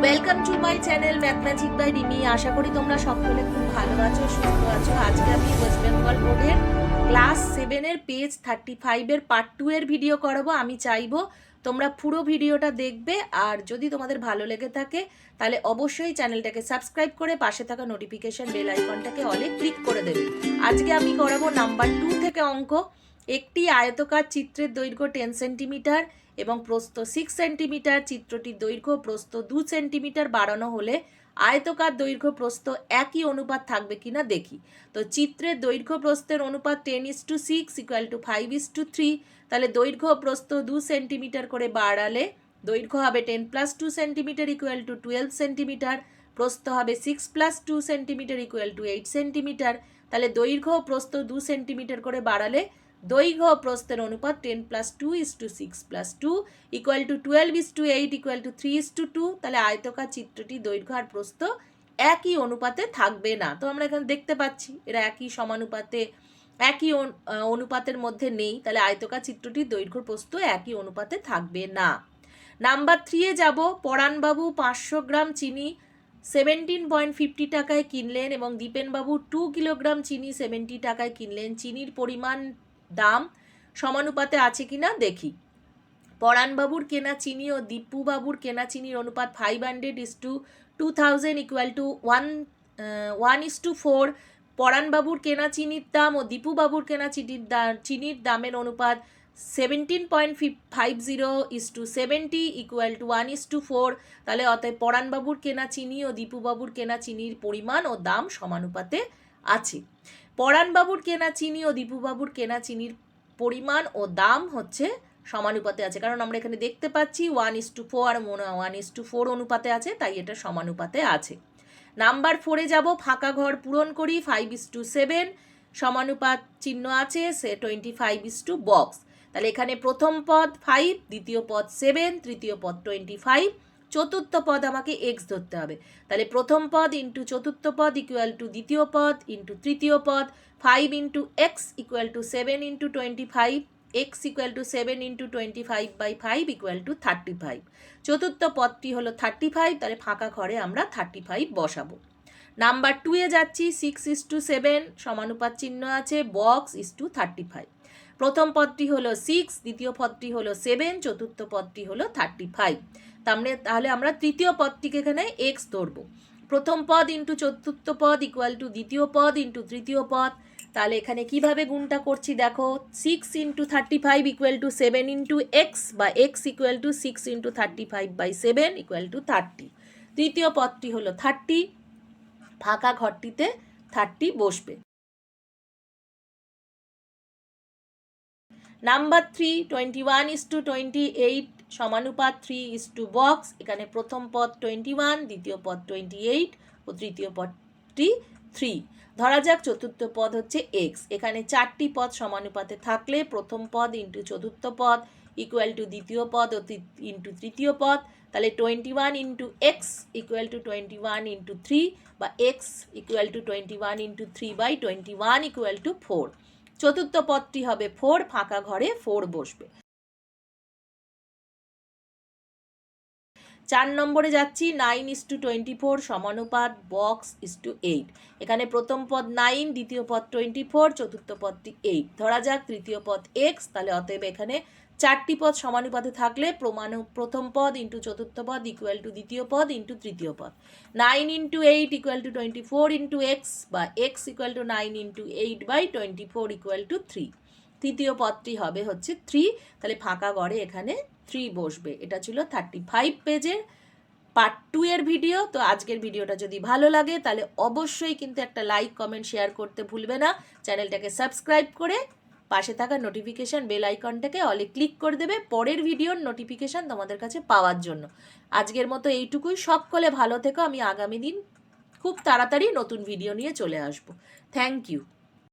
Welcome to my channel mathematic by Rimi. আশা করি তোমরা সকলে খুব ভালো আছো, সুস্থ আছো। আজকে আমি ওয়েস্ট বেঙ্গল বোর্ডের ক্লাস 7-এর পেজ 35-এর পার্ট 2 এর ভিডিও করাবো। আমি চাইবো তোমরা পুরো ভিডিওটা দেখবে, আর যদি তোমাদের ভালো লেগে থাকে তাহলে অবশ্যই চ্যানেলটাকে সাবস্ক্রাইব করে পাশে থাকা নোটিফিকেশন বেল আইকনটাকে অলে ক্লিক করে দেবে। আজকে আমি করাবো নাম্বার 2 থেকে অঙ্ক। একটি আয়তকার চিত্রের দৈর্ঘ্য 10 সেন্টিমিটার এবং প্রস্থ 6 সেন্টিমিটার। চিত্রটির দৈর্ঘ্য প্রস্থ 2 সেন্টিমিটার বাড়ানো হলে আয়তকার দৈর্ঘ্য প্রস্থ একই অনুপাত থাকবে কিনা দেখি। তো চিত্রের দৈর্ঘ্য প্রস্থের অনুপাত 10:6 = 5:3। তাহলে দৈর্ঘ্য প্রস্থ 2 সেন্টিমিটার করে বাড়ালে দৈর্ঘ্য হবে 10 + 2 সেন্টিমিটার = 12 সেন্টিমিটার। প্রস্থ হবে 6 + 2 সেন্টিমিটার = 8 সেন্টিমিটার। তাহলে দৈর্ঘ্য প্রস্থ 2 সেন্টিমিটার করে বাড়ালে দৈর্ঘ্য প্রস্থের অনুপাত 10 + 2 = 6 + 2 = 12:8 = 3:2। তাহলে আয়তকার চিত্রটি দৈর্ঘ্য আর প্রস্থ একই অনুপাতে থাকবে না। তো আমরা এখানে দেখতে পাচ্ছি এরা একই সমানুপাতে একই অনুপাতের মধ্যে নেই। তাহলে আয়তকার চিত্রটির দৈর্ঘ্য প্রস্থ একই অনুপাতে থাকবে না। নাম্বার 3-এ যাব। পরাণবাবু 500 গ্রাম চিনি 17.50 টাকায় কিনলেন এবং দীপেনবাবু 2 কিলোগ্রাম চিনি 70 টাকায় কিনলেন। চিনির পরিমাণ দাম সমানুপাতে আছে কিনা দেখি। পরাণবাবুর কেনা চিনি ও দীপুবাবুর কেনা চিনির অনুপাত 500:2000 = 1:4। পরাণবাবুর কেনা চিনির দাম ও দীপুবাবুর কেনা চিনির দামের অনুপাত 17.50:70 = 1:4। তাহলে অতএব পরাণবাবুর কেনা চিনি ও দীপুবাবুর কেনা চিনির পরিমাণ ও দাম সমানুপাতে আছে। পরাণবাবুর কেনা চিনি ও দীপুবাবুর কেনা চিনির পরিমাণ ও দাম হচ্ছে সমানুপাতে আছে, কারণ আমরা এখানে দেখতে পাচ্ছি 1:4 আর 1:4 অনুপাতে আছে, তাই এটা সমানুপাতে আছে। নাম্বার 4-এ যাব। ফাঁকা ঘর পূরণ করি। 5:7 সমানুপাত চিহ্ন আছে, সে 25 বক্স। তাহলে এখানে প্রথম পদ 5, দ্বিতীয় পদ 7, তৃতীয় পদ 25, চতুর্থ পদ আমাকে এক্স ধরতে হবে। তাহলে প্রথম পদ ইন্টু চতুর্থ পদ = দ্বিতীয় পদ ইন্টু তৃতীয় পদ। 5 × x = 7 × 25, x = 7 × 25/5 = 35। চতুর্থ পদটি হলো 35, তাহলে ফাঁকা ঘরে আমরা 35 বসাবো। নাম্বার 2-এ যাচ্ছি। 6:7 সমানুপাত চিহ্ন আছে, বক্স = 35। প্রথম পদটি হলো 6, দ্বিতীয় পদটি হলো 7, চতুর্থ পদটি হলো 35। তাহলে আমরা তৃতীয় পদটিকে এখানে x ধরবো। প্রথম পদ ইন্টু চতুর্থ পদ = দ্বিতীয় পদ ইন্টু তৃতীয় পদ। তাহলে এখানে কিভাবে গুণটা করছি দেখো। 6 × 35 = 7 × x বা x = 6 × 35/7 = 30। তৃতীয় পদটি হলো 30, ফাঁকা ঘরটিতে 30 বসবে। Number 3 21:28 সমানুপাত 3 box. এখানে প্রথম পদ 21, দ্বিতীয় পদ 28 ও তৃতীয় পদটি 3। ধরা যাক চতুর্থ পদ হচ্ছে x। এখানে 4টি পদ সমানুপাতে থাকলে প্রথম পদ ইন্টু চতুর্থ পদ = দ্বিতীয় পদ ও ইন্টু তৃতীয় পদ। তাহলে 21 × x = 21 × 3 বা x = 21 × 3/21 = 4। চতুর্থ পদটি হবে 4, ফাঁকা ঘরে 4 বসবে। 4 নম্বরে যাচ্ছি। 9:24 সমানুপাত বক্স = 8। এখানে প্রথম পদ 9, দ্বিতীয় পদ 24, চতুর্থ পদটি 8। ধরা যাক তৃতীয় পদ x। তাহলে অতএব এখানে 4টি পদ সমানুপাতে থাকলে প্রথম পদ ইন্টু চতুর্থ পদ = দ্বিতীয় পদ ইন্টু তৃতীয় পদ। 9 × 8 = 24 × x বা x = 9 × 8/24 = 3। তৃতীয় পদটি হবে হচ্ছে 3, তাহলে ফাঁকা ঘরে এখানে 3 বসবে। এটা ছিল 35 পেজের পার্ট 2 এর ভিডিও। তো আজকের ভিডিওটা যদি ভালো লাগে তাহলে অবশ্যই কিন্তু একটা লাইক, কমেন্ট, শেয়ার করতে ভুলবে না। চ্যানেলটাকে সাবস্ক্রাইব করে পাশে থাকা নোটিফিকেশন বেল আইকনটাকে অলে ক্লিক করে দেবে পরের ভিডিওর নোটিফিকেশন তোমাদের কাছে পাওয়ার জন্য। আজকের মতো এইটুকুই। সকলে ভালো থেকো। আমি আগামী দিন খুব তাড়াতাড়ি নতুন ভিডিও নিয়ে চলে আসব। Thank you.